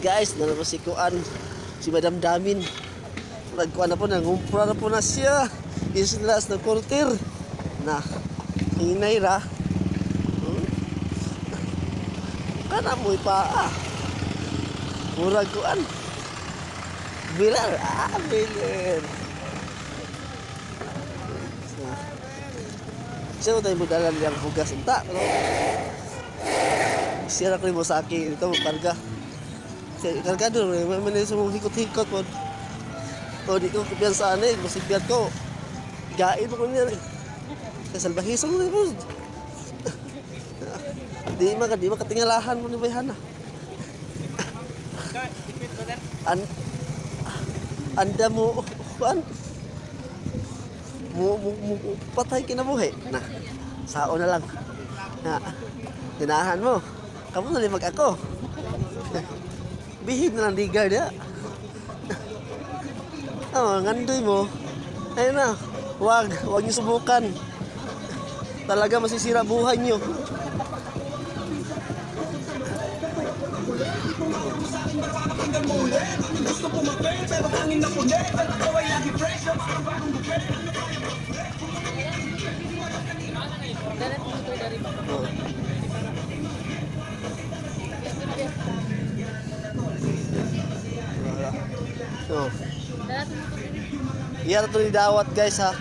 Guys, naman si Kuan, si Madam Damin. Nagkuan na po, nangumpura na po na siya. Islas na quarter. Na, hinay ra. Kana mo ipaa. Murag Kuan. Bilar, bilar. Siya mo tayo modalan yung bugas. Unta, no? Siya na mo sa akin. Ito, karga. Karga doon, may manis mo hikot-hikot po. O, di ko kapiyansaan eh. Masigyat ko. Gain mo ko niya eh. Kasalbahisan mo na po. Di makatingalahan mo ni Bayhana. Anda mo, kuan? Mo patay kinabuhi. Na, sao na lang. Na, tinahan mo. Kamu na limag ako. Bihid na lang digar dia. Ngandoy mo. Ayun na. Wag niyo subukan. Talaga masisira buhay niyo. Gusto ko mag-fail pero hangin na pundi. Ako ay lagi fresh na mga bagong buffet. So. Iya to ni dawat guys ha.